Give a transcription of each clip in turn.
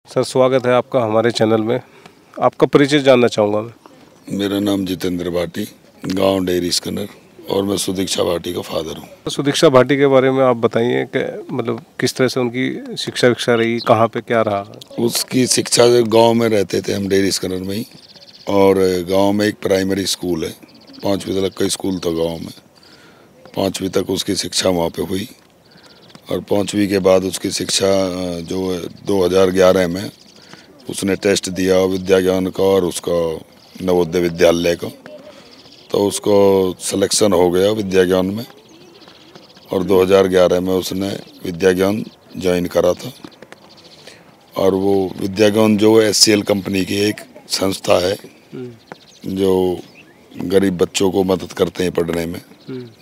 Sir स्वागत है आपका हमारे चैनल में। आपका परिचय जानना चाहूँगा मैं। मेरा नाम जितेंद्र भाटी, गांव डेहरी स्कनर, और मैं सुदीक्षा भाटी का फादर हूँ। सुदीक्षा भाटी के बारे में आप बताइए कि मतलब किस तरह से उनकी शिक्षा विक्षा रही, कहाँ पे क्या रहा। उसकी शिक्षा गांव में रहते थे हम डेहरी स्कनर में ही, और गांव में एक प्राइमरी स्कूल है, 5वीं तक का स्कूल था गांव में। 5वीं तक उसकी शिक्षा वहाँ पे हुई, और 5वीं के बाद उसकी शिक्षा जो 2011 में उसने टेस्ट दिया विद्या ज्ञान का और उसका नवोदय विद्यालय का, तो उसको सिलेक्शन हो गया विद्या ज्ञान में, और 2011 में उसने विद्या ज्ञान ज्वाइन करा था। और वो विद्या ज्ञान जो SCL कंपनी की एक संस्था है जो गरीब बच्चों को मदद करते हैं पढ़ने में,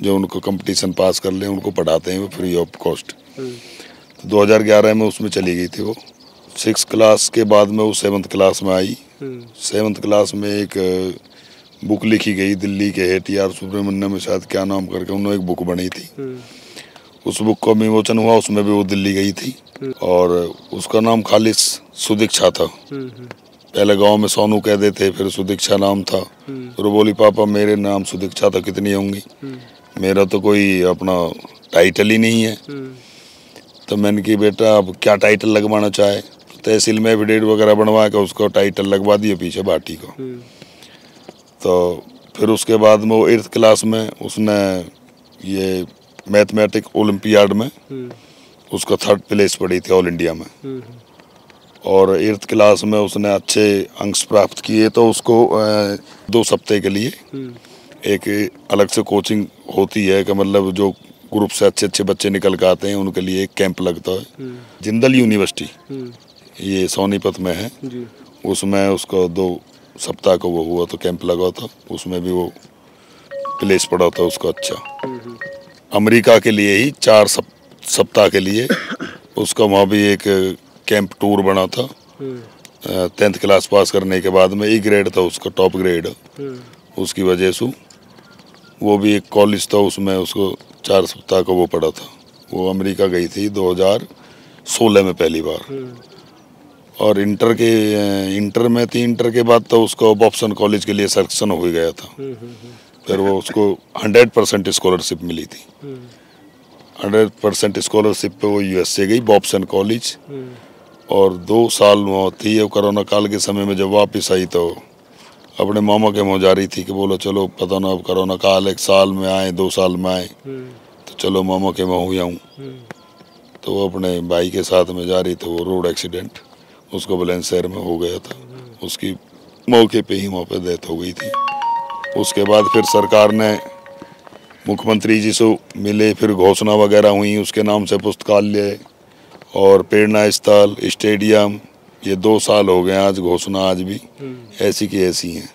जो उनको कंपटीशन पास कर लें उनको पढ़ाते हैं वो फ्री ऑफ कॉस्ट। तो 2011 में उसमें चली गई थी वो। 6 क्लास के बाद में वो 7th क्लास में आई। 7th क्लास में एक बुक लिखी गई दिल्ली के हेटियार सुब्रमण्यम में, शायद क्या नाम करके उन्होंने एक बुक बनी थी। उस बुक का विमोचन हुआ, उसमें भी वो दिल्ली गई थी, और उसका नाम खालिस सुदीक्षा था। पहले गांव में सोनू कह देते, फिर सुदीक्षा नाम था। फिर वो बोली पापा मेरे नाम सुदीक्षा तो कितनी होंगी, मेरा तो कोई अपना टाइटल ही नहीं है। तो मैंने कि बेटा अब क्या टाइटल लगवाना चाहे, तहसील में एफिडेविट वगैरह बनवा के उसको टाइटल लगवा दिए पीछे भाटी को। तो फिर उसके बाद में वो 8th क्लास में उसने ये मैथमेटिक ओलंपियाड में उसका 3rd प्लेस पड़ी थी ऑल इंडिया में, और 8th क्लास में उसने अच्छे अंक प्राप्त किए। तो उसको 2 सप्ताह के लिए एक अलग से कोचिंग होती है कि मतलब जो ग्रुप से अच्छे अच्छे बच्चे निकल के आते हैं उनके लिए एक कैंप लगता है। जिंदल यूनिवर्सिटी ये सोनीपत में है, उसमें उसको 2 सप्ताह को वो हुआ तो कैंप लगा था, उसमें भी वो प्लेस पड़ा था उसका अच्छा। अमेरिका के लिए ही 4 सप्ताह के लिए उसका वहाँ भी एक कैंप टूर बना था। 10th क्लास पास करने के बाद में E ग्रेड था उसका, टॉप ग्रेड, उसकी वजह से वो भी एक कॉलेज था उसमें उसको 4 सप्ताह का वो पड़ा था। वो अमेरिका गई थी 2016 में पहली बार। और इंटर में थी, इंटर के बाद तो उसको बॉब्सन कॉलेज के लिए सिलेक्शन हो गया था। फिर वो उसको 100% स्कॉलरशिप मिली थी। 100% स्कॉलरशिप पे वो USA गई बॉब्सन कॉलेज, और 2 साल वहाँ थी। और कोरोना काल के समय में जब वापस आई तो अपने मामा के वहाँ जा रही थी कि बोलो चलो पता ना अब कोरोना काल 1 साल में आए 2 साल में आए, तो चलो मामा के वहाँ हो आऊँ। तो वो अपने भाई के साथ में जा रही थी, वो रोड एक्सीडेंट उसको बुलंदशहर में हो गया था। उसकी मौके पे ही वहाँ पे डेथ हो गई थी। उसके बाद फिर सरकार ने मुख्यमंत्री जी से मिले, फिर घोषणा वगैरह हुई, उसके नाम से पुस्तकालय और प्रेरणा स्थल स्टेडियम, ये 2 साल हो गए आज, घोषणा आज भी ऐसी की ऐसी हैं।